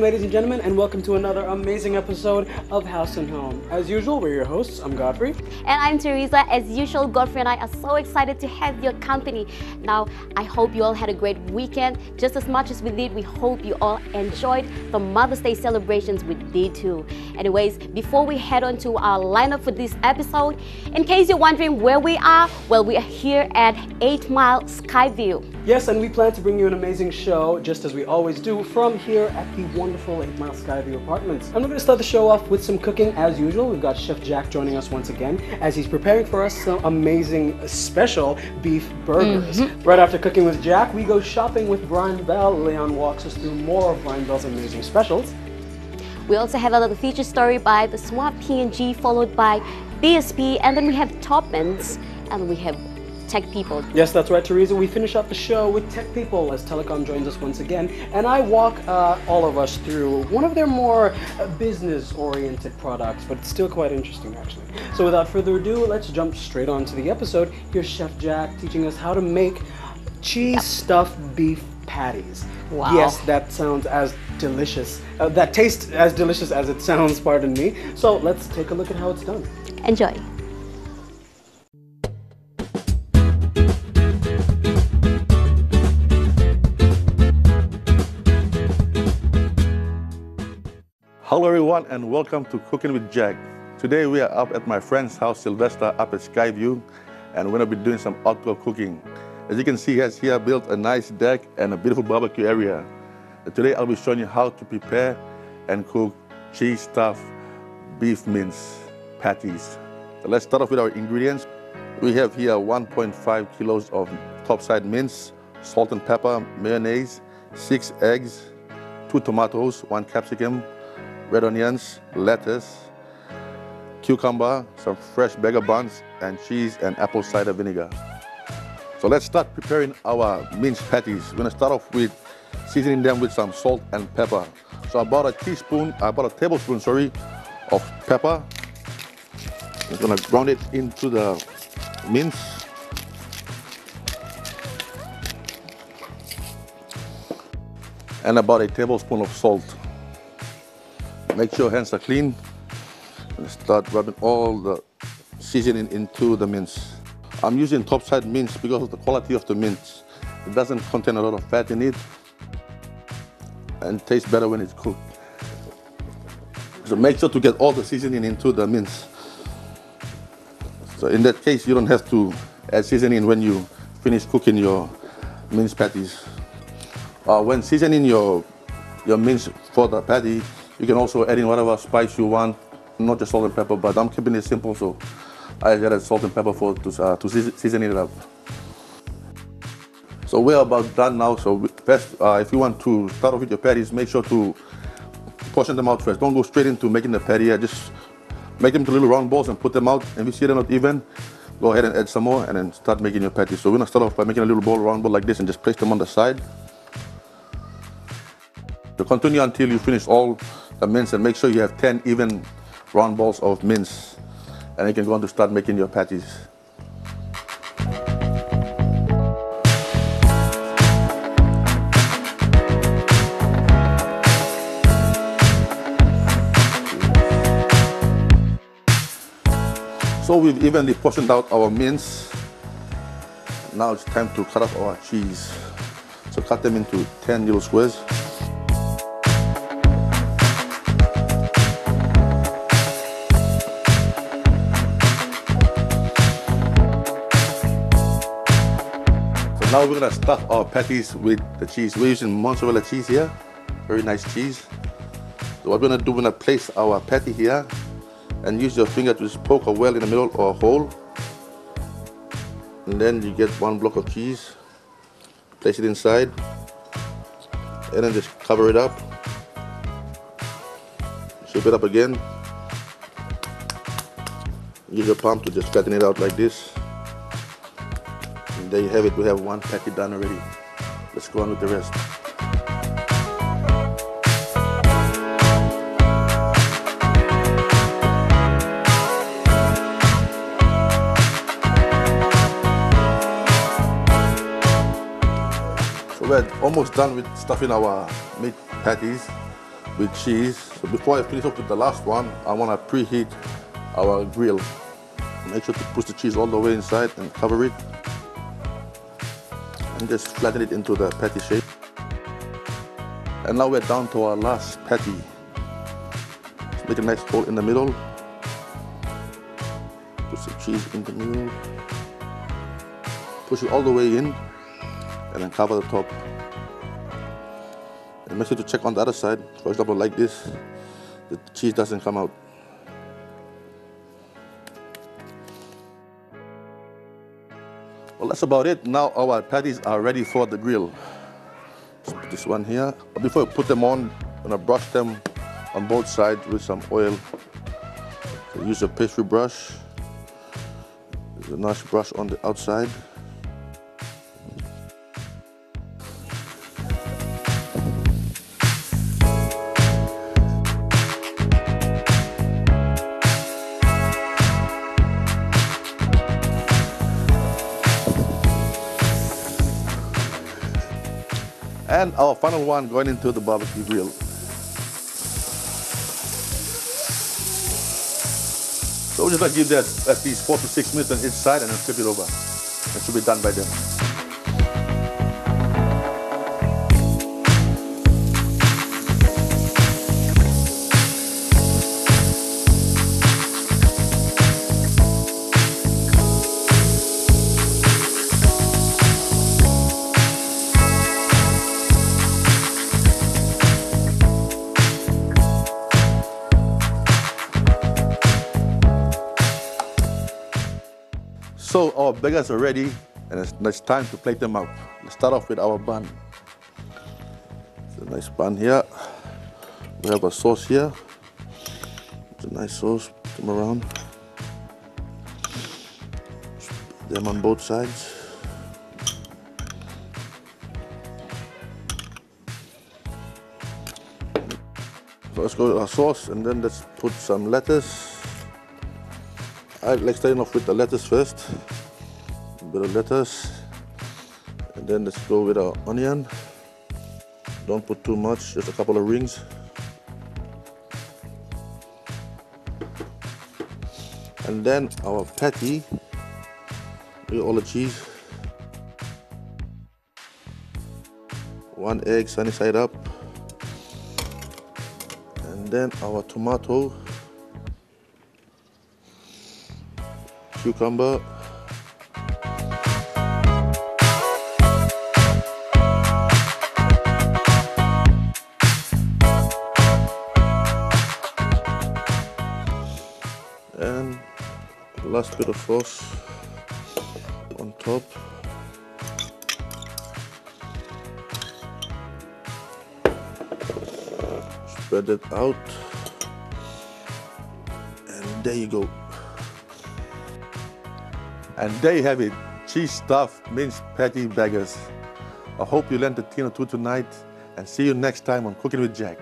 evening, ladies and gentlemen, and welcome to another amazing episode of House and Home. As usual, we're your hosts. I'm Godfrey. And I'm Teresa. As usual, Godfrey and I are so excited to have your company. Now, I hope you all had a great weekend. Just as much as we did, we hope you all enjoyed the Mother's Day celebrations. We did too. Anyways, before we head on to our lineup for this episode, in case you're wondering where we are, well, we are here at 8 Mile Skyview. Yes, and we plan to bring you an amazing show, just as we always do, from here at the wonderful 8 Mile Skyview Apartments. And we're going to start the show off with some cooking as usual. We've got Chef Jack joining us once again as he's preparing for us some amazing special beef burgers. Right after cooking with Jack, we go shopping with Brian Bell. Leon walks us through more of Brian Bell's amazing specials. We also have another feature story by the Smart P&G, followed by BSP, and then we have Taubmans, and we have Tech People. Yes, that's right, Teresa. We finish up the show with Tech People as Telecom joins us once again, and I walk all of us through one of their more business-oriented products, but it's still quite interesting, actually. So without further ado, let's jump straight on to the episode. Here's Chef Jack teaching us how to make cheese-stuffed beef patties. Wow. Yes, that sounds as delicious. That tastes as delicious as it sounds, pardon me. So let's take a look at how it's done. Enjoy. Hello everyone and welcome to Cooking with Jack. Today we are up at my friend's house, Sylvester, up at Skyview, and we're going to be doing some outdoor cooking. As you can see, he has here built a nice deck and a beautiful barbecue area. Today I'll be showing you how to prepare and cook cheese stuffed beef mince patties. So let's start off with our ingredients. We have here 1.5 kilos of topside mince, salt and pepper, mayonnaise, 6 eggs, 2 tomatoes, 1 capsicum, red onions, lettuce, cucumber, some fresh burger buns, and cheese and apple cider vinegar. So let's start preparing our minced patties. We're gonna start off with seasoning them with some salt and pepper. So about a tablespoon, of pepper. I'm gonna ground it into the mince. And about a tablespoon of salt. Make sure your hands are clean and start rubbing all the seasoning into the mince. I'm using topside mince because of the quality of the mince. It doesn't contain a lot of fat in it and tastes better when it's cooked. So make sure to get all the seasoning into the mince. So in that case, you don't have to add seasoning when you finish cooking your mince patties. When seasoning your mince for the patty, you can also add in whatever spice you want, not just salt and pepper, but I'm keeping it simple, so I added salt and pepper to season it up. So we're about done now, so first, if you want to start off with your patties, make sure to portion them out first. Don't go straight into making the patty, just make them into little round balls and put them out, and if you see they're not even, go ahead and add some more and then start making your patties. So we're gonna start off by making a little round ball like this and just place them on the side. So continue until you finish all the mince and make sure you have 10 even round balls of mince, and you can go on to start making your patties. So we've evenly portioned out our mince. Now it's time to cut up our cheese. So cut them into 10 little squares. Now we're gonna stuff our patties with the cheese. We're using mozzarella cheese here, very nice cheese. So what we're gonna do, we're gonna place our patty here and use your finger to just poke a well in the middle or a hole. And then you get 1 block of cheese, place it inside, and then just cover it up. Shape it up again. Use your palm to just flatten it out like this. There you have it, we have 1 patty done already. Let's go on with the rest. So we're almost done with stuffing our meat patties. with cheese. So before I finish up with the last one, I want to preheat our grill. Make sure to push the cheese all the way inside and cover it. And just flatten it into the patty shape. And now we're down to our last patty. Let's make a nice hole in the middle. Push the cheese in the middle. Push it all the way in. And then cover the top. And make sure to check on the other side. For example, like this, the cheese doesn't come out. Well, that's about it. Now our patties are ready for the grill. Let's put this one here. But before I put them on, I'm gonna brush them on both sides with some oil. So use a pastry brush. There's a nice brush on the outside. And our final one going into the barbecue grill. So we're just gonna give that at least 4 to 6 minutes on each side and then flip it over. It should be done by then. So our burgers are ready, and it's time to plate them up. Let's start off with our bun. It's a nice bun here. We have a sauce here. It's a nice sauce. Put them around. Put them on both sides. So let's go with our sauce, and then let's put some lettuce. I like starting off with the lettuce first. A bit of lettuce. And then let's go with our onion. Don't put too much, just a couple of rings. And then our patty with all the cheese. 1 egg sunny side up. And then our tomato. Cucumber, and the last bit of sauce on top. Spread it out, and there you go. And there you have it, cheese stuffed minced patty burgers. I hope you learned a thing or two tonight, and see you next time on Cooking with Jack.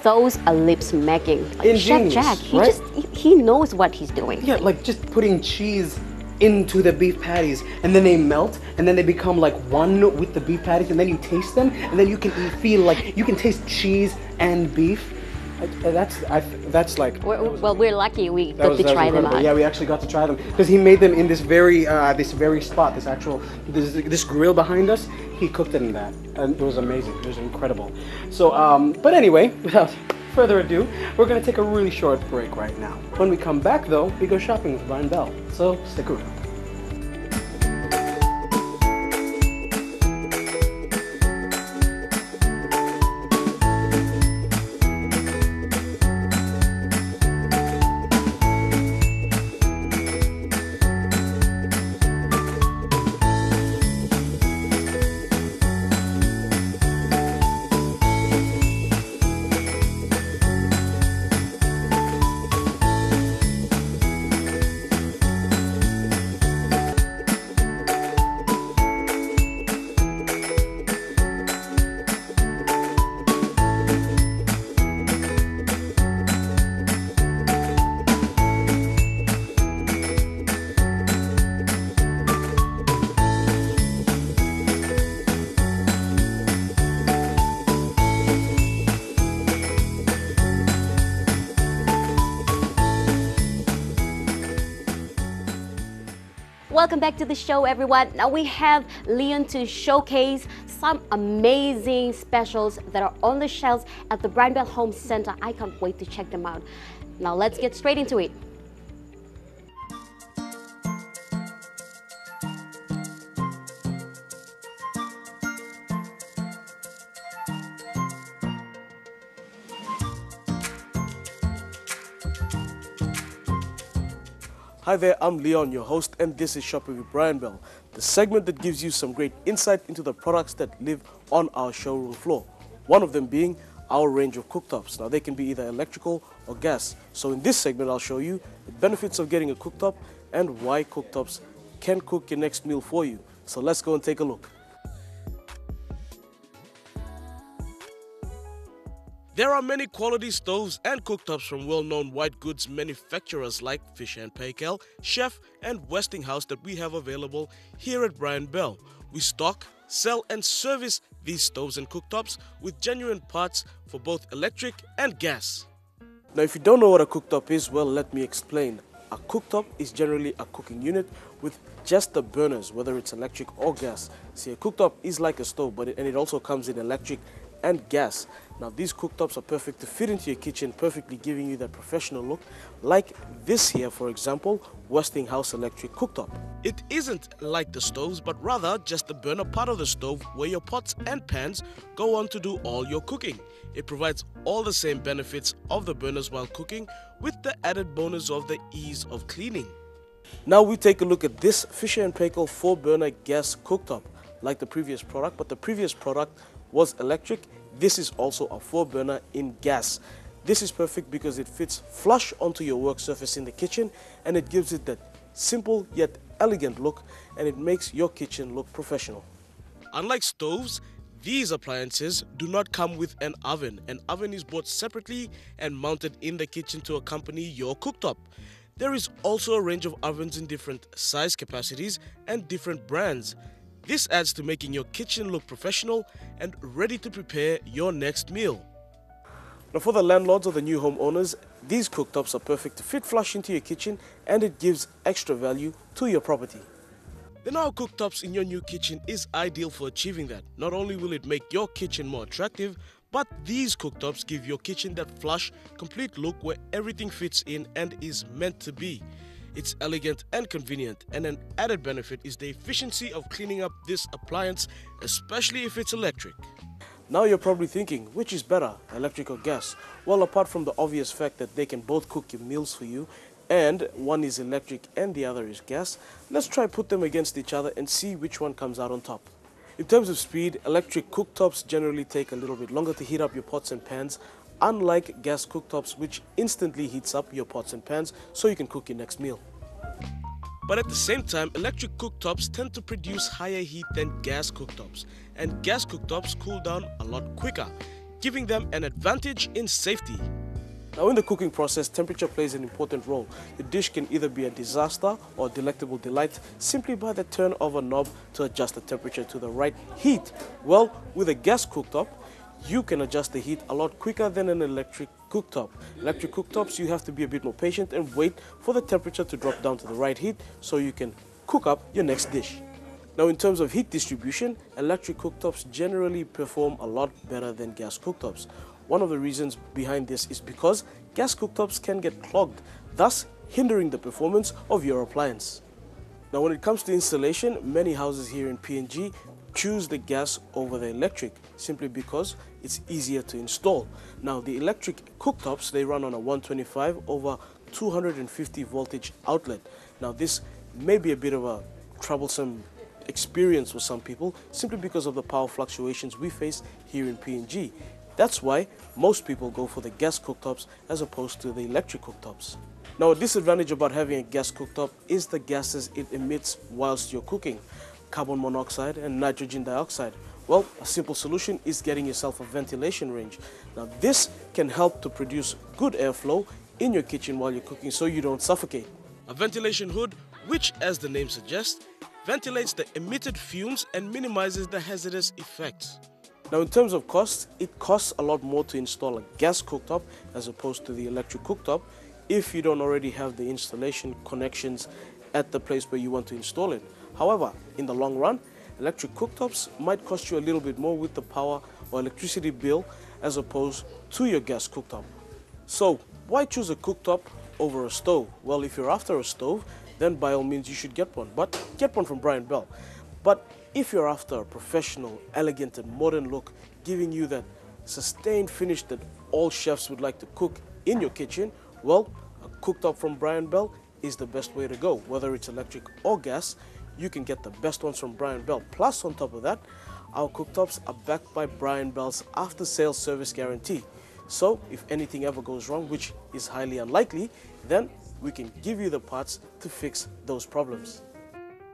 Those are lip smacking. Like Chef Ingenious, Jack, right? he knows what he's doing. Yeah, like just putting cheese into the beef patties, and then they melt, and then they become like one with the beef patties, and then you taste them, and then you can feel like you can taste cheese and beef. That's like. Well, we're lucky we got to try them out. Yeah, we actually got to try them because he made them in this very spot, this grill behind us. He cooked it in that, and it was amazing. It was incredible. So, but anyway, without further ado, we're gonna take a really short break right now. When we come back, though, we go shopping with Brian Bell. So stick around. welcome back to the show, everyone. Now we have Leon to showcase some amazing specials that are on the shelves at the Brian Bell Home Center. I can't wait to check them out. Now let's get straight into it. Hi there, I'm Leon, your host, and this is Shopping with Brian Bell, the segment that gives you some great insight into the products that live on our showroom floor. One of them being our range of cooktops. Now they can be either electrical or gas. So in this segment I'll show you the benefits of getting a cooktop and why cooktops can cook your next meal for you. So let's go and take a look. There are many quality stoves and cooktops from well-known white goods manufacturers like Fisher & Paykel, Chef, and Westinghouse that we have available here at Brian Bell. We stock, sell, and service these stoves and cooktops with genuine parts for both electric and gas. Now, if you don't know what a cooktop is, well, let me explain. A cooktop is generally a cooking unit with just the burners, whether it's electric or gas. See, a cooktop is like a stove, but it also comes in electric and gas. Now these cooktops are perfect to fit into your kitchen, perfectly giving you that professional look, like this here, for example, Westinghouse electric cooktop. It isn't like the stoves, but rather just the burner part of the stove where your pots and pans go on to do all your cooking. It provides all the same benefits of the burners while cooking, with the added bonus of the ease of cleaning. Now we take a look at this Fisher & Paykel 4-burner gas cooktop, like the previous product, but the previous product was electric. This is also a 4-burner in gas. This is perfect because it fits flush onto your work surface in the kitchen, and it gives it that simple yet elegant look, and it makes your kitchen look professional. Unlike stoves, these appliances do not come with an oven. An oven is bought separately and mounted in the kitchen to accompany your cooktop. There is also a range of ovens in different size capacities and different brands. This adds to making your kitchen look professional and ready to prepare your next meal. Now for the landlords or the new homeowners, these cooktops are perfect to fit flush into your kitchen, and it gives extra value to your property. The now cooktops in your new kitchen is ideal for achieving that. Not only will it make your kitchen more attractive, but these cooktops give your kitchen that flush, complete look where everything fits in and is meant to be. It's elegant and convenient, and an added benefit is the efficiency of cleaning up this appliance, especially if it's electric. Now you're probably thinking, which is better, electric or gas? Well, apart from the obvious fact that they can both cook your meals for you, and one is electric and the other is gas, let's try put them against each other and see which one comes out on top. In terms of speed, electric cooktops generally take a little bit longer to heat up your pots and pans, unlike gas cooktops, which instantly heats up your pots and pans so you can cook your next meal. But at the same time, electric cooktops tend to produce higher heat than gas cooktops, and gas cooktops cool down a lot quicker, giving them an advantage in safety. Now in the cooking process, temperature plays an important role. The dish can either be a disaster or a delectable delight simply by the turn of a knob to adjust the temperature to the right heat. Well, with a gas cooktop, you can adjust the heat a lot quicker than an electric cooktop. Electric cooktops, you have to be a bit more patient and wait for the temperature to drop down to the right heat so you can cook up your next dish. Now in terms of heat distribution, electric cooktops generally perform a lot better than gas cooktops. One of the reasons behind this is because gas cooktops can get clogged, thus hindering the performance of your appliance. Now when it comes to installation, many houses here in PNG choose the gas over the electric simply because it's easier to install. Now the electric cooktops, they run on a 125 over 250 voltage outlet. Now this may be a bit of a troublesome experience for some people simply because of the power fluctuations we face here in PNG. That's why most people go for the gas cooktops as opposed to the electric cooktops. Now a disadvantage about having a gas cooktop is the gases it emits whilst you're cooking. Carbon monoxide and nitrogen dioxide. Well, a simple solution is getting yourself a ventilation range. Now this can help to produce good airflow in your kitchen while you're cooking so you don't suffocate. A ventilation hood, which as the name suggests, ventilates the emitted fumes and minimizes the hazardous effects. Now in terms of costs, it costs a lot more to install a gas cooktop as opposed to the electric cooktop if you don't already have the installation connections at the place where you want to install it. However, in the long run, electric cooktops might cost you a little bit more with the power or electricity bill as opposed to your gas cooktop. So why choose a cooktop over a stove? Well, if you're after a stove, then by all means you should get one, but get one from Brian Bell. But if you're after a professional, elegant and modern look, giving you that sustained finish that all chefs would like to cook in your kitchen, well, a cooktop from Brian Bell is the best way to go. Whether it's electric or gas, you can get the best ones from Brian Bell. Plus, on top of that, our cooktops are backed by Brian Bell's after-sales service guarantee. So if anything ever goes wrong, which is highly unlikely, then we can give you the parts to fix those problems.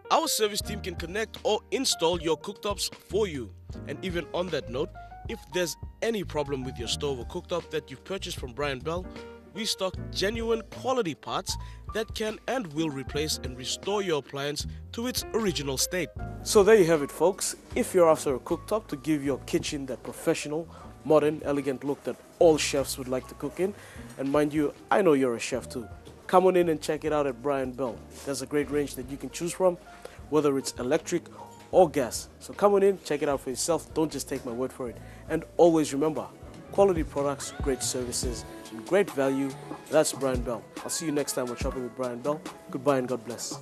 Our service team can connect or install your cooktops for you. And even on that note, if there's any problem with your stove or cooktop that you've purchased from Brian Bell, we stock genuine quality parts that can and will replace and restore your appliance to its original state. So there you have it, folks. If you're after a cooktop to give your kitchen that professional, modern, elegant look that all chefs would like to cook in, and mind you, I know you're a chef too, come on in and check it out at Brian Bell. There's a great range that you can choose from, whether it's electric or gas. So come on in, check it out for yourself. Don't just take my word for it. And always remember, quality products, great services, and great value. That's Brian Bell. I'll see you next time when shopping with Brian Bell. Goodbye and God bless.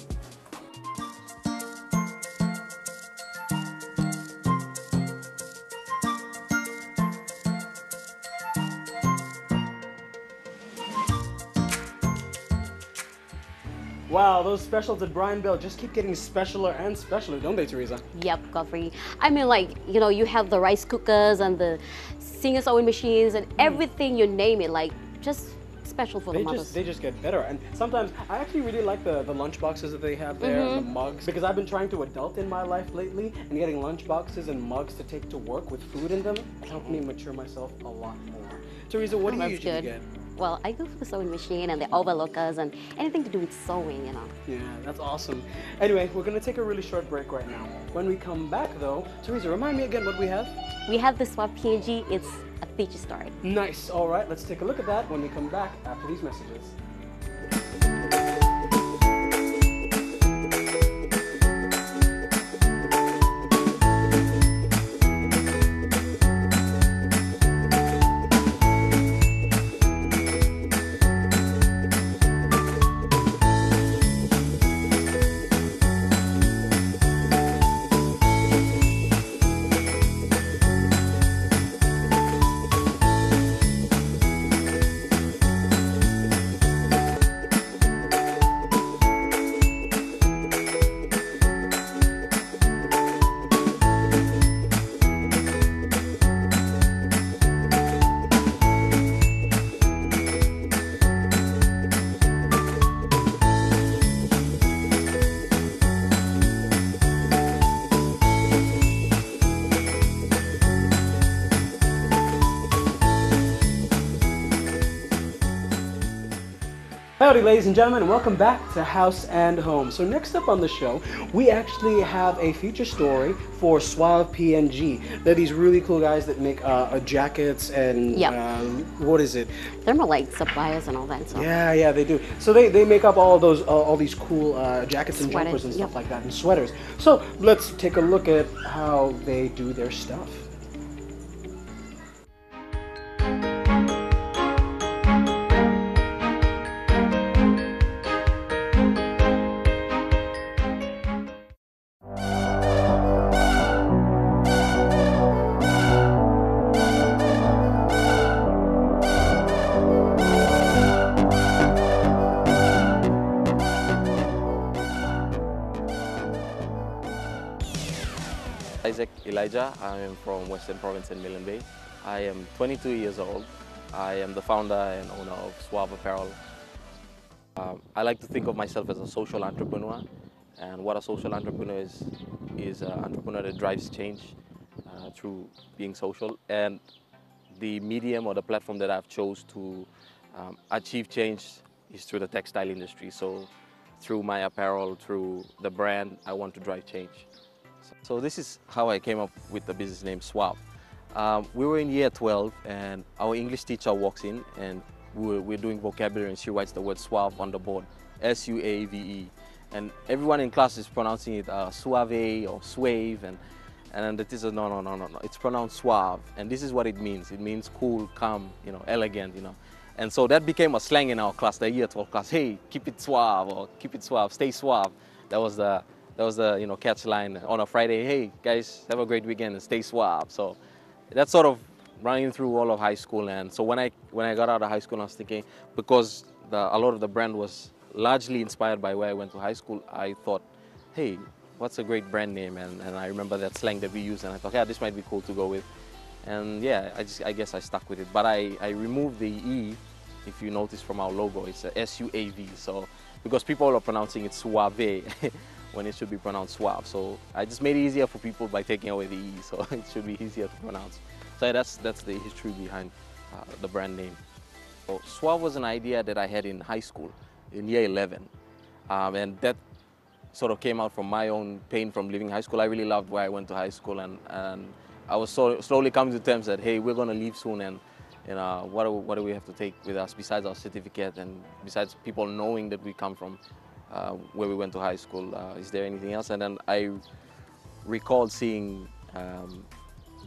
Wow, those specials at Brian Bell just keep getting specialer and specialer, don't they, Teresa? Yep, Godfrey. I mean, like, you know, you have the rice cookers and the singer sewing machines and everything, you name it, like, just special for the mothers. They just get better. And sometimes I actually really like the lunch boxes that they have there, and the mugs, because I've been trying to adult in my life lately, and getting lunch boxes and mugs to take to work with food in them helped me mature myself a lot more. Teresa, what do you usually get? Well, I go for the sewing machine and the overlookers and anything to do with sewing, you know. Yeah, that's awesome. Anyway, we're going to take a really short break right now. When we come back, though, Teresa, remind me again what we have? We have the Swap PNG. It's a feature story. Nice. All right, let's take a look at that when we come back after these messages. Howdy, ladies and gentlemen, and welcome back to House and Home. So next up on the show, we actually have a feature story for Suave PNG. They're these really cool guys that make jackets and what is it? Thermalite suppliers and all that stuff. Yeah, they do. So they make up all those all these cool jackets and Sweaters, jumpers and stuff like that, and sweaters. So let's take a look at how they do their stuff. Issac Elijah. I am from Western Province in Milne Bay. I am 22 years old. I am the founder and owner of Suave Apparel. I like to think of myself as a social entrepreneur, and what a social entrepreneur is an entrepreneur that drives change through being social. And the medium or the platform that I've chose to achieve change is through the textile industry. So through my apparel, through the brand, I want to drive change. So this is how I came up with the business name Suave. We were in year 12 and our English teacher walks in and we're doing vocabulary and she writes the word suave on the board, S-U-A-V-E. and everyone in class is pronouncing it suave or suave, and then the teacher says, no, it's pronounced suave, and this is what it means. It means cool, calm, you know, elegant, you know. And so that became a slang in our class, the year 12 class. Hey, keep it suave, or keep it suave, stay suave. That was the you know, catch line on a Friday. Hey guys, have a great weekend and stay suave. So that's sort of running through all of high school. And so when I got out of high school, I was thinking, because a lot of the brand was largely inspired by where I went to high school, I thought, hey, what's a great brand name? And I remember that slang that we used, and I thought, yeah, this might be cool to go with. And yeah, I guess I stuck with it. But I removed the E. If you notice from our logo, it's a S-U-A-V. So because people are pronouncing it suave when it should be pronounced suave. So I just made it easier for people by taking away the E. So it should be easier to pronounce. So that's the history behind the brand name. So suave was an idea that I had in high school, in year 11. And that sort of came out from my own pain from leaving high school. I really loved where I went to high school, and I was slowly coming to terms that, hey, we're going to leave soon, and you know, what do we have to take with us besides our certificate, and besides people knowing that we come from where we went to high school? Is there anything else? And then I recalled seeing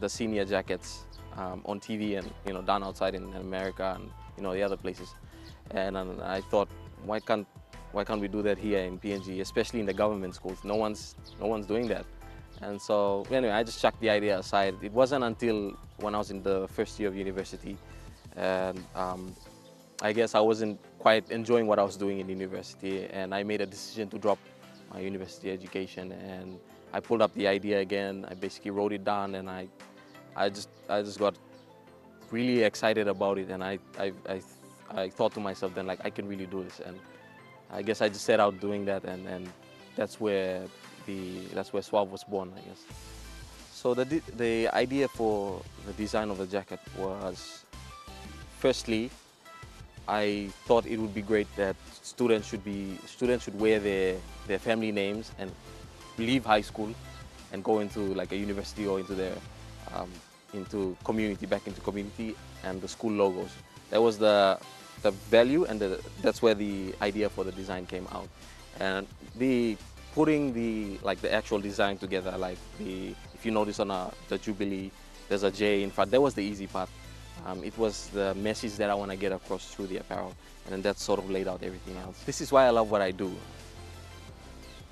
the senior jackets on TV, and you know, down outside in America and you know, the other places, and I thought, why can't we do that here in PNG, especially in the government schools? No one's doing that. And so anyway, I just chucked the idea aside. It wasn't until when I was in the first year of university, and I guess I wasn't quite enjoying what I was doing in university, and I made a decision to drop my university education, and I pulled up the idea again. I basically wrote it down, and I just got really excited about it, and I thought to myself then, like, I can really do this. And I guess I just set out doing that, and that's where Suave was born, I guess. So the idea for the design of the jacket was, firstly, I thought it would be great that students should wear their family names and leave high school and go into like a university or into their back into community and the school logos. That was the value, and that's where the idea for the design came out. And putting the actual design together, like if you notice on the Jubilee, there's a J in front. That was the easy part. It was the message that I want to get across through the apparel, and then that sort of laid out everything else. This is why I love what I do.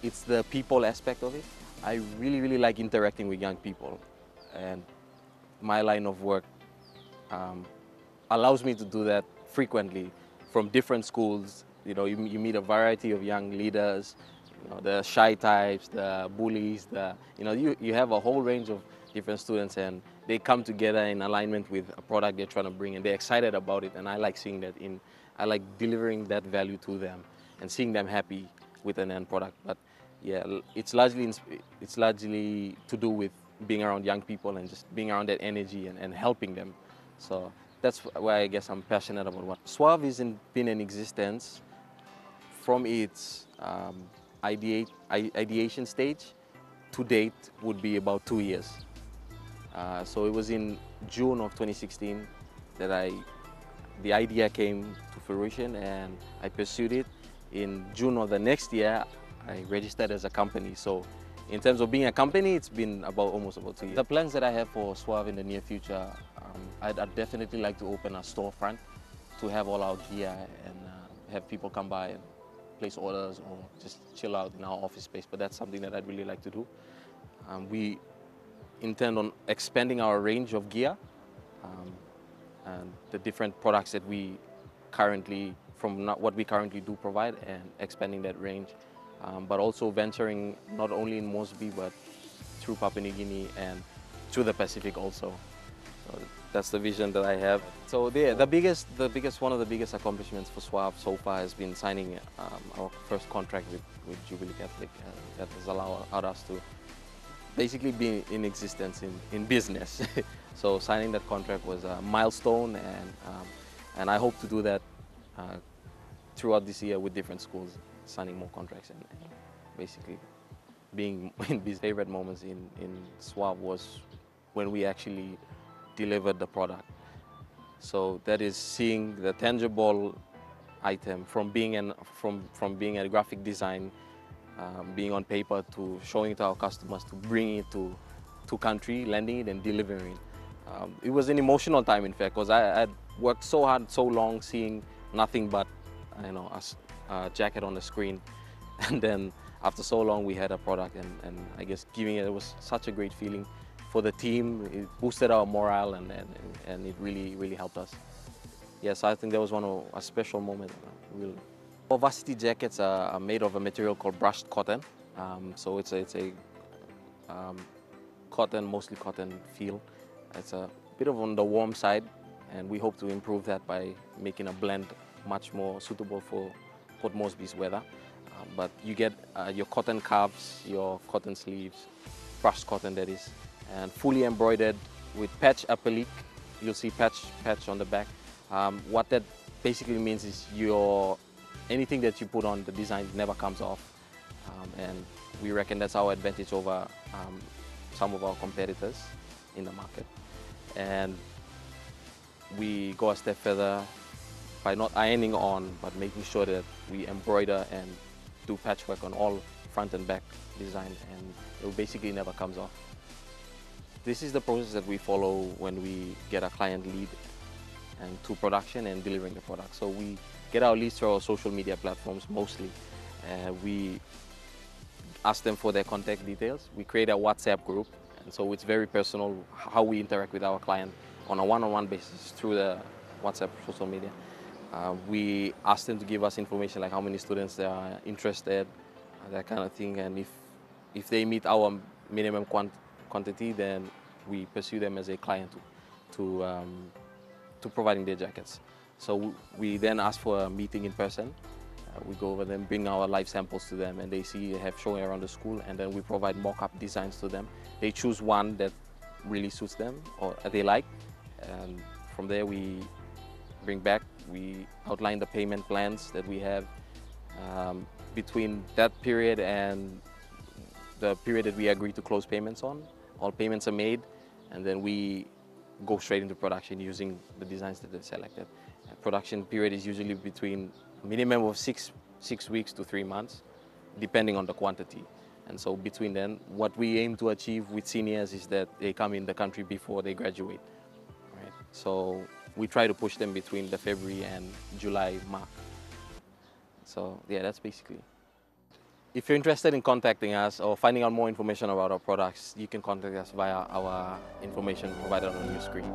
It's the people aspect of it. I really, really like interacting with young people, and my line of work allows me to do that frequently from different schools. You know, you meet a variety of young leaders, you know, the shy types, the bullies, you have a whole range of different students, and they come together in alignment with a product they're trying to bring, and they're excited about it, and I like seeing that. I like delivering that value to them and seeing them happy with an end product. But yeah, it's largely to do with being around young people and just being around that energy and helping them. So that's why I guess I'm passionate about what. Suave has been in existence from its ideation stage to date would be about 2 years. So it was in June of 2016 that the idea came to fruition, and I pursued it. In June of the next year, I registered as a company. So in terms of being a company, it's been almost about 2 years. The plans that I have for Suave in the near future, I'd definitely like to open a storefront to have all our gear and have people come by and place orders or just chill out in our office space. But that's something that I'd really like to do. We intend on expanding our range of gear and the different products that we currently, what we currently do provide, and expanding that range. But also venturing not only in Mosby, but through Papua New Guinea and through the Pacific also. So that's the vision that I have. So one of the biggest accomplishments for Suave so far has been signing our first contract with Jubilee Catholic, that has allowed us to basically be in existence in business. So signing that contract was a milestone, and I hope to do that throughout this year with different schools, signing more contracts, and basically being in these favorite moments in Suave was when we actually delivered the product. So that is seeing the tangible item from being a graphic design being on paper to showing it to our customers, to bringing it to country, landing it and delivering it. It was an emotional time, in fact, because I had worked so hard, so long, seeing nothing but a jacket on the screen, and then after so long we had a product, and I guess giving it was such a great feeling for the team. It boosted our morale, and it really helped us. Yes, I think that was a special moment. Really. Our varsity jackets are made of a material called brushed cotton. So it's a cotton, mostly cotton feel. It's a bit on the warm side, and we hope to improve that by making a blend much more suitable for Port Moresby's weather. But you get your cotton cuffs, your cotton sleeves, brushed cotton that is, and fully embroidered with patch applique. You'll see patch on the back. What that basically means is anything that you put on the design never comes off, and we reckon that's our advantage over some of our competitors in the market. And we go a step further by not ironing on, but making sure that we embroider and do patchwork on all front and back design, and it basically never comes off. This is the process that we follow when we get a client lead and to production and delivering the product. So we get our leads through our social media platforms mostly. We ask them for their contact details. We create a WhatsApp group, and so it's very personal how we interact with our client on a one-on-one basis through the WhatsApp social media. We ask them to give us information like how many students they are interested, that kind of thing, and if they meet our minimum quantity, then we pursue them as a client to providing their jackets. So we then ask for a meeting in person. We go over them, bring our live samples to them, and they have showing around the school, and then we provide mock-up designs to them. They choose one that really suits them or they like, and from there we bring back, we outline the payment plans that we have. Between that period and the period that we agree to close payments on, all payments are made, and then we go straight into production using the designs that they selected. Production period is usually between minimum of six weeks to 3 months, depending on the quantity. And so between then, what we aim to achieve with seniors is that they come in the country before they graduate. Right? So we try to push them between the February and July mark. So yeah, that's basically it. If you're interested in contacting us or finding out more information about our products, you can contact us via our information provided on your screen.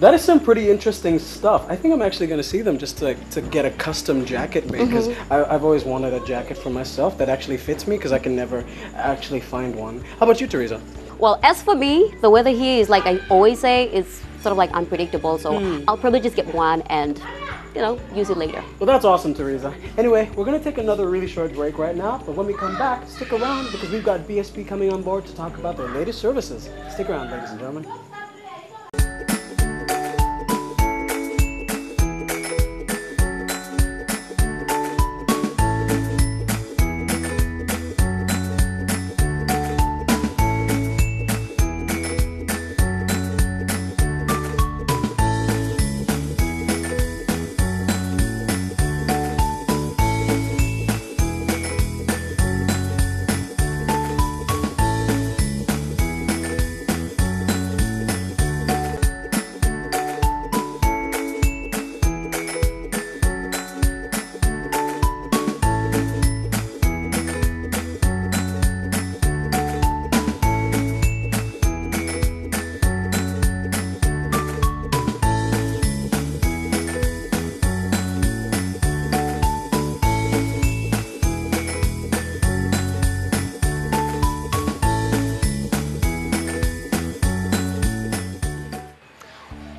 That is some pretty interesting stuff. I think I'm actually going to see them just to get a custom jacket made, because I've always wanted a jacket for myself that actually fits me, because I can never actually find one. How about you, Teresa? Well, as for me, the weather here is, like I always say, it's sort of like unpredictable, so I'll probably just get one and, you know, use it later. Well, that's awesome, Teresa. Anyway, we're going to take another really short break right now, but when we come back, stick around, because we've got BSP coming on board to talk about their latest services. Stick around, ladies and gentlemen.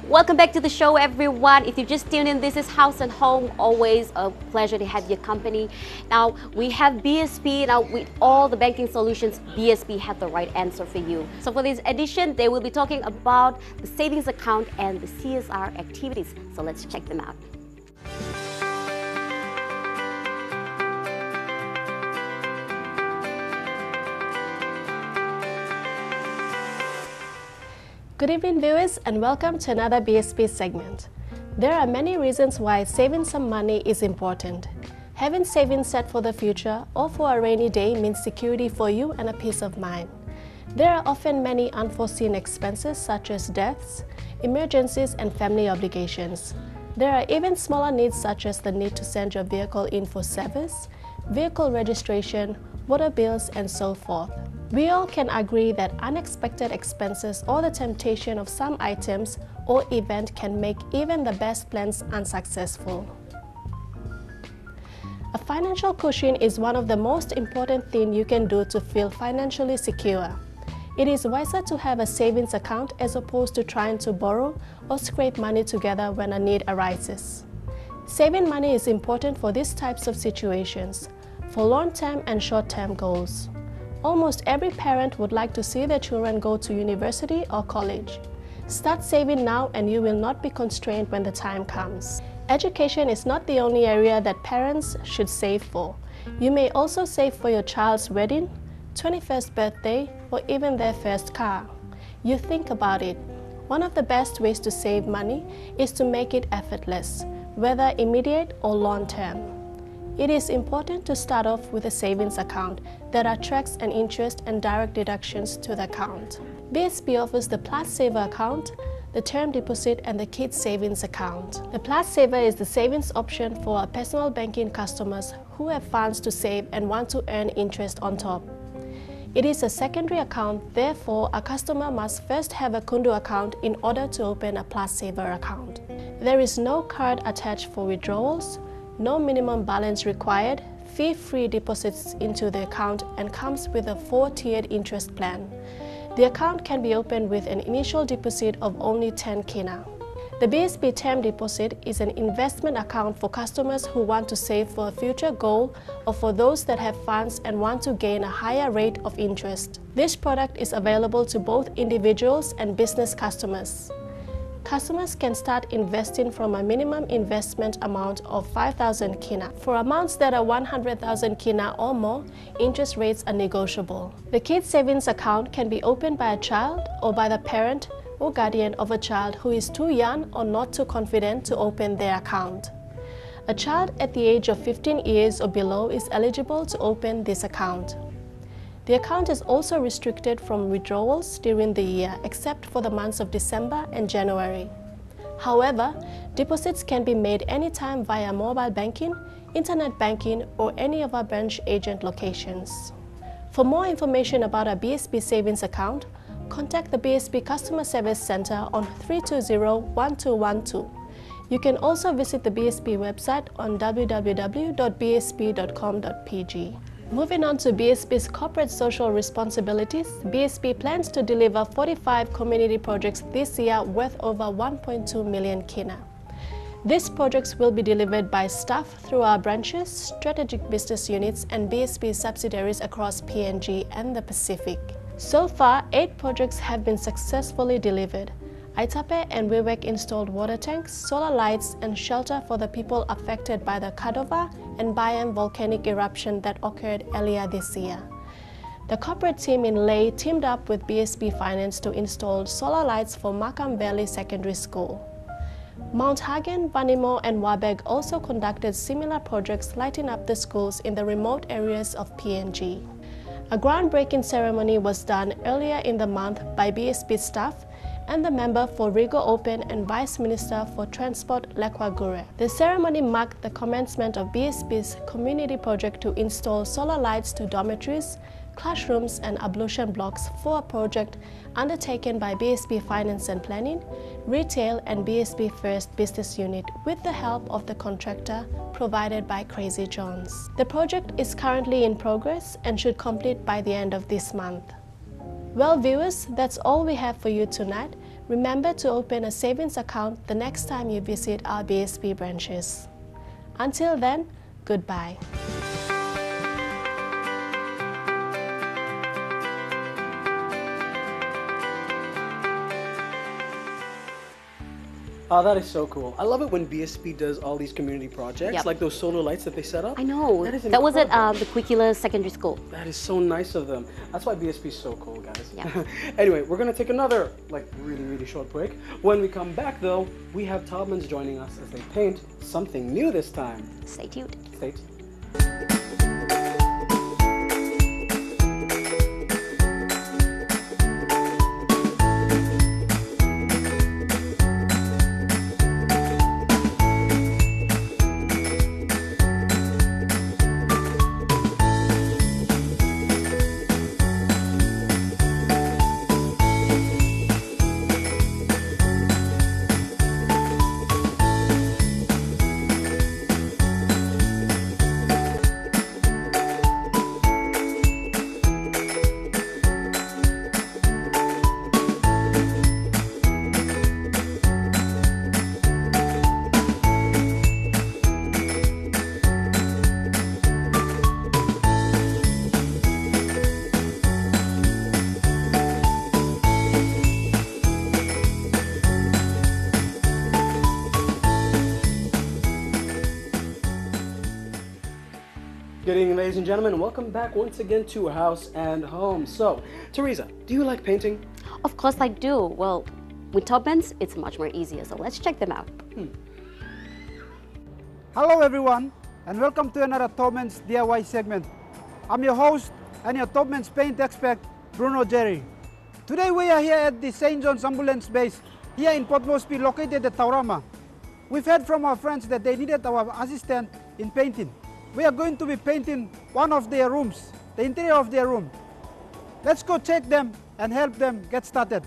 Welcome back to the show, everyone. If you just tuned in, this is House and Home. Always a pleasure to have your company. Now, we have BSP. Now, with all the banking solutions, BSP have the right answer for you. So for this edition, they will be talking about the savings account and the CSR activities. So let's check them out. Good evening viewers and welcome to another BSP segment. There are many reasons why saving some money is important. Having savings set for the future or for a rainy day means security for you and a peace of mind. There are often many unforeseen expenses such as deaths, emergencies and family obligations. There are even smaller needs such as the need to send your vehicle in for service, vehicle registration, water bills and so forth. We all can agree that unexpected expenses or the temptation of some items or event can make even the best plans unsuccessful. A financial cushion is one of the most important things you can do to feel financially secure. It is wiser to have a savings account as opposed to trying to borrow or scrape money together when a need arises. Saving money is important for these types of situations, for long-term and short-term goals. Almost every parent would like to see their children go to university or college. Start saving now and you will not be constrained when the time comes. Education is not the only area that parents should save for. You may also save for your child's wedding, 21st birthday, or even their first car. You think about it. One of the best ways to save money is to make it effortless, whether immediate or long-term. It is important to start off with a savings account that attracts an interest and direct deductions to the account. BSP offers the Plus Saver account, the term deposit and the kids savings account. The Plus Saver is the savings option for our personal banking customers who have funds to save and want to earn interest on top. It is a secondary account, therefore a customer must first have a Kundu account in order to open a Plus Saver account. There is no card attached for withdrawals, no minimum balance required, fee-free deposits into the account and comes with a 4-tiered interest plan. The account can be opened with an initial deposit of only 10 kina. The BSP term deposit is an investment account for customers who want to save for a future goal or for those that have funds and want to gain a higher rate of interest. This product is available to both individuals and business customers. Customers can start investing from a minimum investment amount of 5,000 kina. For amounts that are 100,000 kina or more, interest rates are negotiable. The kids savings account can be opened by a child or by the parent or guardian of a child who is too young or not too confident to open their account. A child at the age of 15 years or below is eligible to open this account. The account is also restricted from withdrawals during the year except for the months of December and January. However, deposits can be made anytime via mobile banking, internet banking or any of our branch agent locations. For more information about our BSP savings account, contact the BSP Customer Service Center on 320-1212. You can also visit the BSP website on www.bsp.com.pg. Moving on to BSP's corporate social responsibilities, BSP plans to deliver 45 community projects this year worth over 1.2 million kina. These projects will be delivered by staff through our branches, strategic business units and BSP subsidiaries across PNG and the Pacific. So far, 8 projects have been successfully delivered. Aitape and Wewek installed water tanks, solar lights and shelter for the people affected by the Kadova and Bayan volcanic eruption that occurred earlier this year. The corporate team in Ley teamed up with BSP Finance to install solar lights for Makam Valley Secondary School. Mount Hagen, Vanimo and Wabeg also conducted similar projects lighting up the schools in the remote areas of PNG. A groundbreaking ceremony was done earlier in the month by BSP staff and the member for Rigo Open and Vice Minister for Transport Lekwa Gure. The ceremony marked the commencement of BSP's community project to install solar lights to dormitories, classrooms and ablution blocks for a project undertaken by BSP Finance and Planning, Retail and BSP First Business Unit with the help of the contractor provided by Crazy Johns. The project is currently in progress and should complete by the end of this month. Well viewers, that's all we have for you tonight. Remember to open a savings account the next time you visit our BSP branches. Until then, goodbye. Oh, that is so cool. I love it when BSP does all these community projects, Yep. like those solar lights that they set up. I know. That is That was at incredible. the Quikila Secondary School. That is so nice of them. That's why BSP is so cool, guys. Yeah. Anyway, we're going to take another, really short break. When we come back, though, we have Taubmans joining us as they paint something new this time. Stay tuned. Stay tuned. Good evening, ladies and gentlemen. Welcome back once again to House and Home. So, Teresa, do you like painting? Of course I do. Well, with Taubmans, it's much more easier. So let's check them out. Hello everyone, and welcome to another Taubmans DIY segment. I'm your host and your Taubmans paint expert, Bruno Jerry. Today we are here at the St. John's Ambulance Base here in Port Moresby, located at Taurama. We've heard from our friends that they needed our assistant in painting. We are going to be painting one of their rooms, the interior of their room. Let's go check them and help them get started.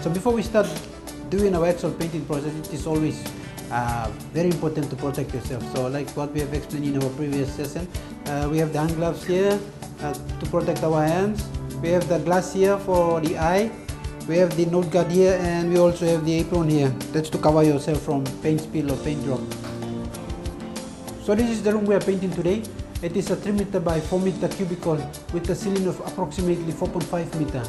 So before we start doing our actual painting process, it is always very important to protect yourself. So like what we have explained in our previous session, we have the hand gloves here to protect our hands. We have the glass here for the eye. We have the nose guard here, and we also have the apron here. That's to cover yourself from paint spill or paint drop. So this is the room we are painting today. It is a 3 meter by 4 meter cubicle with a ceiling of approximately 4.5 meter.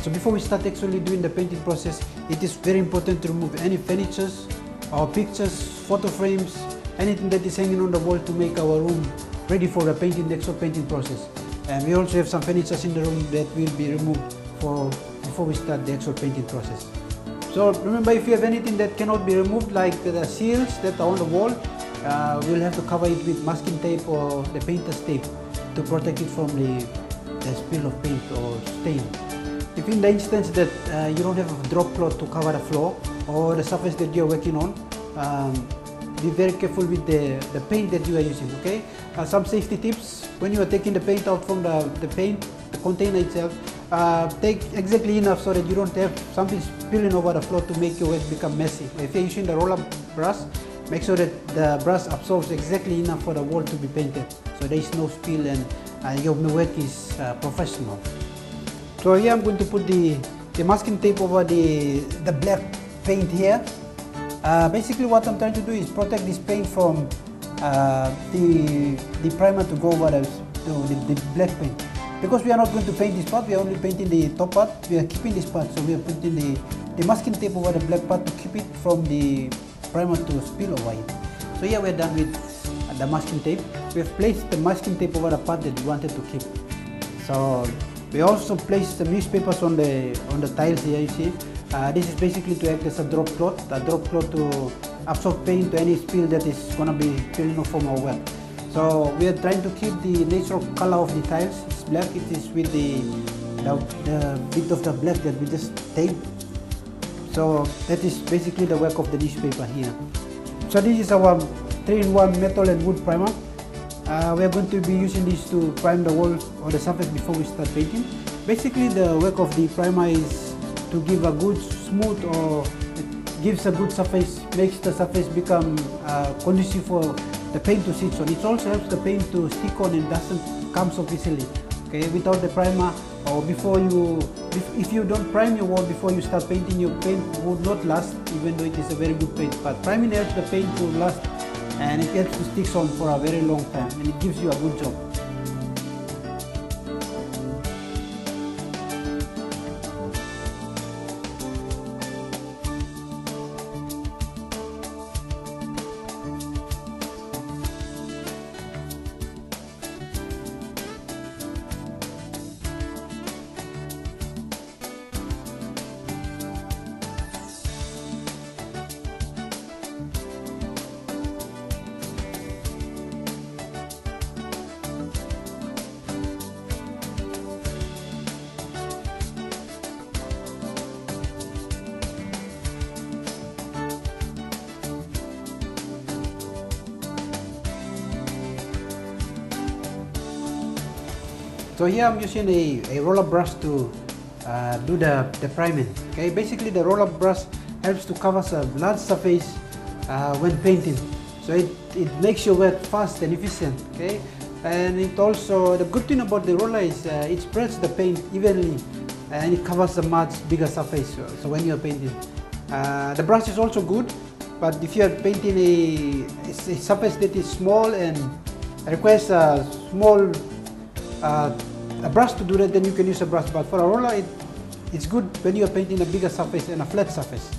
So before we start actually doing the painting process, it is very important to remove any furniture or pictures, photo frames, anything that is hanging on the wall to make our room ready for the painting, the actual painting process. And we also have some furniture in the room that will be removed before we start the actual painting process. So remember, if you have anything that cannot be removed, like the seals that are on the wall, we'll have to cover it with masking tape or the painter's tape to protect it from the spill of paint or stain. If in the instance that you don't have a drop cloth to cover the floor or the surface that you're working on, be very careful with the paint that you are using, okay? Some safety tips: when you are taking the paint out from the container itself, take exactly enough so that you don't have something spilling over the floor to make your work become messy. If you're using the roller brush, make sure that the brush absorbs exactly enough for the wall to be painted, so there is no spill and your work is professional. So here I'm going to put the masking tape over the black paint here. Basically what I'm trying to do is protect this paint from the primer to go over the black paint. Because we are not going to paint this part, we are only painting the top part, we are keeping this part, so we are putting the masking tape over the black part to keep it from the primer to spill over it. So here we are done with the masking tape. We have placed the masking tape over the part that we wanted to keep. So we also placed the newspapers on the tiles here, you see. This is basically to act as a drop cloth to absorb paint to any spill that is going to be spilling off from our work. So we are trying to keep the natural color of the tiles. It's black, it is with the bit of the black that we just taped. So that is basically the work of the newspaper here. So this is our 3-in-1 metal and wood primer. We are going to be using this to prime the wall or the surface before we start painting. Basically the work of the primer is to give a good smooth, or it gives a good surface, makes the surface become conducive for the paint to sit on. It also helps the paint to stick on and doesn't come so easily. Okay, without the primer, or if you don't prime your wall before you start painting, your paint would not last, even though it is a very good paint. But priming helps the paint to last and it helps to stick on for a very long time, and it gives you a good job. So here I'm using a roller brush to do the priming. Okay, basically the roller brush helps to cover a large surface when painting. So it makes your work fast and efficient. Okay, and it also, the good thing about the roller is it spreads the paint evenly and it covers a much bigger surface. So when you're painting, the brush is also good. But if you are painting a surface that is small and requires a small a brush to do that, then you can use a brush. But for a roller, it's good when you are painting a bigger surface and a flat surface.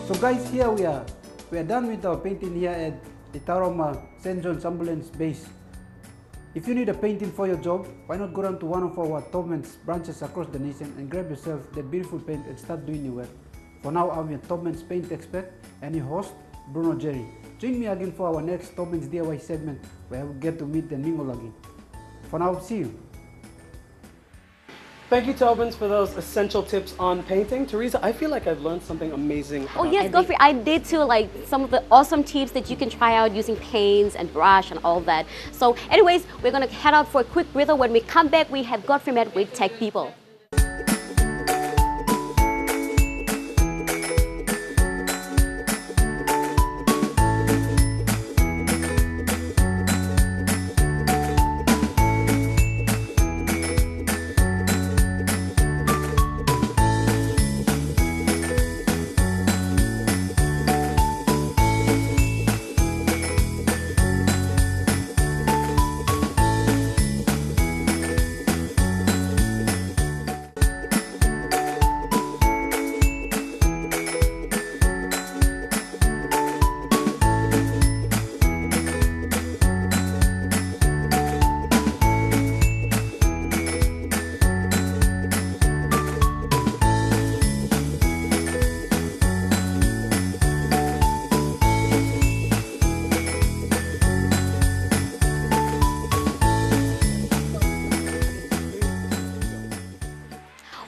So guys, here we are done with our painting here at the Taubmans St. John's Ambulance Base. If you need a painting for your job, why not go down to one of our Taubmans branches across the nation and grab yourself that beautiful paint and start doing your work. For now, I'm your Taubmans paint expert and your host, Bruno Jerry. Join me again for our next Taubmans DIY segment where we get to meet and mingle again. For now, see you. Thank you, Taubmans, for those essential tips on painting. Teresa, I feel like I've learned something amazing. Oh yes, Godfrey, I did too, like some of the awesome tips that you can try out using paints and brush and all that. So anyways, we're going to head out for a quick breather. When we come back, we have Godfrey met with Tech People.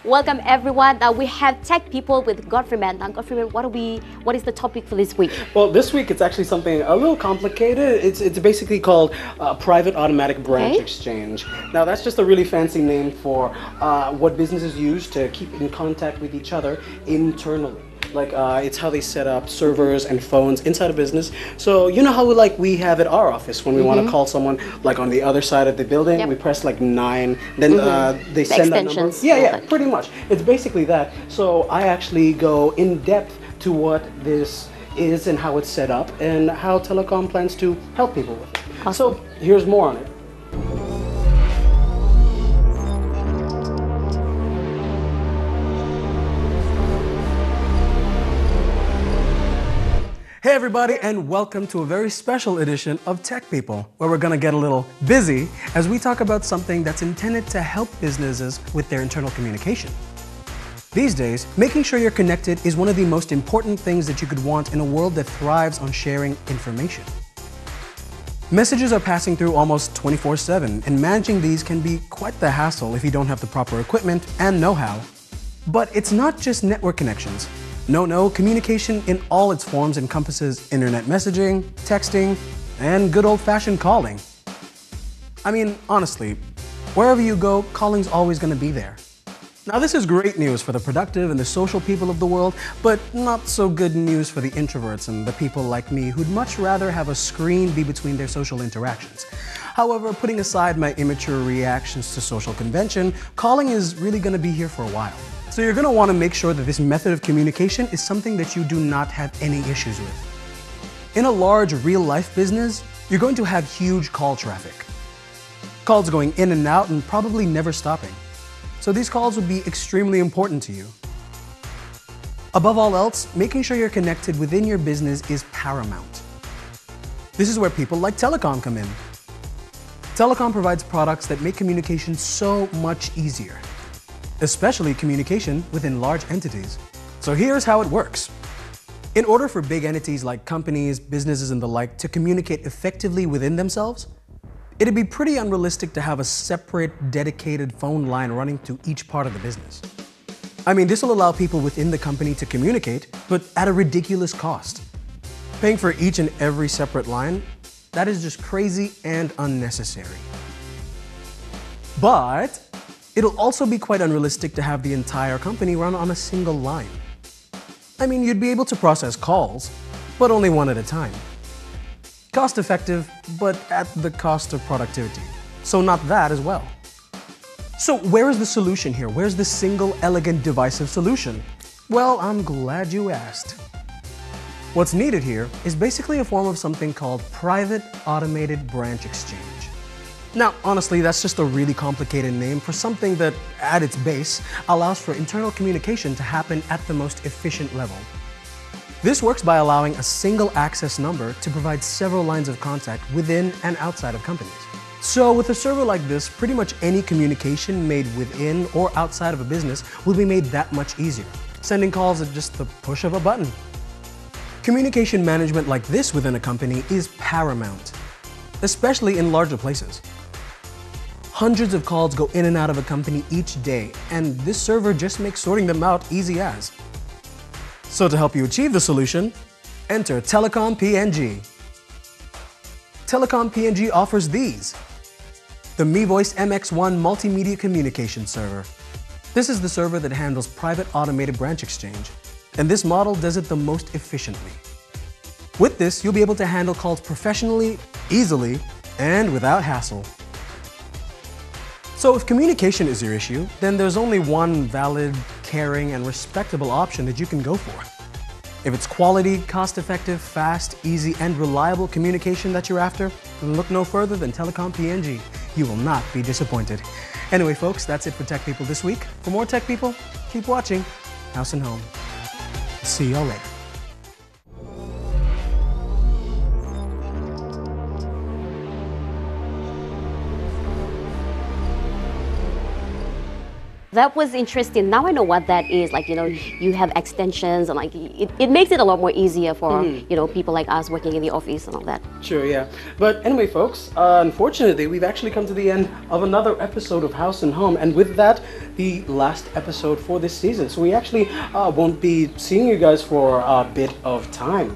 Welcome everyone. Now we have Tech People with Godfrey. Now Godfrey, what is the topic for this week? Well, this week it's actually something a little complicated. It's basically called private automatic branch exchange. Now that's just a really fancy name for what businesses use to keep in contact with each other internally. Like it's how they set up servers and phones inside a business. So you know how we have at our office when we want to call someone like on the other side of the building, we press like 9, then they send that number. Yeah, pretty much. It's basically that. So I actually go in depth to what this is and how it's set up and how telecom plans to help people with it. Awesome. So here's more on it. Hey everybody, and welcome to a very special edition of Tech People, where we're gonna get a little busy as we talk about something that's intended to help businesses with their internal communication. These days, making sure you're connected is one of the most important things that you could want in a world that thrives on sharing information. Messages are passing through almost 24/7, and managing these can be quite the hassle if you don't have the proper equipment and know-how. But it's not just network connections. No, communication in all its forms encompasses internet messaging, texting, and good old-fashioned calling. I mean, honestly, wherever you go, calling's always going to be there. Now this is great news for the productive and the social people of the world, but not so good news for the introverts and the people like me who'd much rather have a screen be between their social interactions. However, putting aside my immature reactions to social convention, calling is really going to be here for a while. So you're going to want to make sure that this method of communication is something that you do not have any issues with. In a large real-life business, you're going to have huge call traffic. Calls going in and out and probably never stopping. So these calls would be extremely important to you. Above all else, making sure you're connected within your business is paramount. This is where people like telecom come in. Telecom provides products that make communication so much easier, especially communication within large entities. So here's how it works. In order for big entities like companies, businesses, and the like to communicate effectively within themselves, it'd be pretty unrealistic to have a separate, dedicated phone line running to each part of the business. I mean, this will allow people within the company to communicate, but at a ridiculous cost. Paying for each and every separate line, that is just crazy and unnecessary. But it'll also be quite unrealistic to have the entire company run on a single line. I mean, you'd be able to process calls, but only one at a time. Cost effective, but at the cost of productivity. So not that as well. So where is the solution here? Where's the single, elegant, divisive solution? Well, I'm glad you asked. What's needed here is basically a form of something called private automated branch exchange. Now, honestly, that's just a really complicated name for something that, at its base, allows for internal communication to happen at the most efficient level. This works by allowing a single access number to provide several lines of contact within and outside of companies. So with a server like this, pretty much any communication made within or outside of a business will be made that much easier, sending calls at just the push of a button. Communication management like this within a company is paramount, especially in larger places. Hundreds of calls go in and out of a company each day, and this server just makes sorting them out easy as. So to help you achieve the solution, enter Telecom PNG. Telecom PNG offers these. The MeVoice MX1 Multimedia Communication Server. This is the server that handles private automated branch exchange, and this model does it the most efficiently. With this, you'll be able to handle calls professionally, easily, and without hassle. So if communication is your issue, then there's only one valid, caring, and respectable option that you can go for. If it's quality, cost-effective, fast, easy, and reliable communication that you're after, then look no further than Telecom PNG. You will not be disappointed. Anyway, folks, that's it for Tech People this week. For more Tech People, keep watching House and Home. See y'all later. That was interesting. Now I know what that is. Like, you know, you have extensions and like it makes it a lot more easier for, you know, people like us working in the office and all that. Sure, yeah. But anyway, folks, unfortunately, we've actually come to the end of another episode of House and Home. And with that, the last episode for this season. So we actually won't be seeing you guys for a bit of time.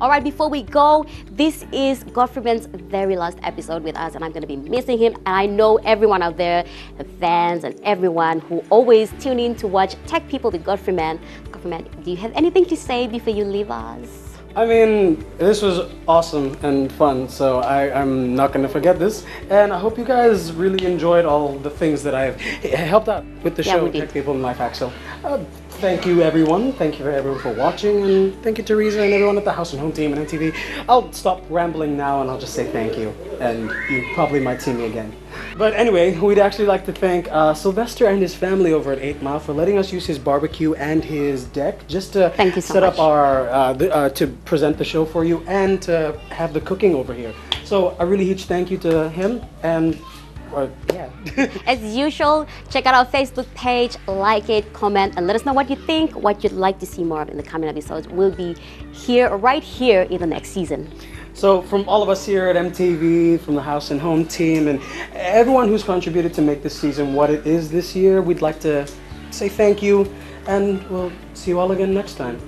All right, before we go, this is Godfreyman's very last episode with us, and I'm going to be missing him. And I know everyone out there, the fans and everyone who always tune in to watch Tech People with Godfreyman. Godfreyman, do you have anything to say before you leave us? I mean, this was awesome and fun, so I'm not going to forget this. And I hope you guys really enjoyed all the things that I've helped out with the show, Tech People in Life Hack. So thank you, everyone. Thank you, everyone, for watching. And thank you, Teresa, and everyone at the House and Home team and EMTV. I'll stop rambling now, and I'll just say thank you. And you probably might see me again. But anyway, we'd actually like to thank Sylvester and his family over at 8 Mile for letting us use his barbecue and his deck just to set up our, to present the show for you and to have the cooking over here. So a really huge thank you to him, and yeah. As usual, check out our Facebook page, like it, comment, and let us know what you think, what you'd like to see more of in the coming episodes. We'll be here, right here in the next season. So from all of us here at EMTV, from the House and Home team, and everyone who's contributed to make this season what it is this year, we'd like to say thank you, and we'll see you all again next time.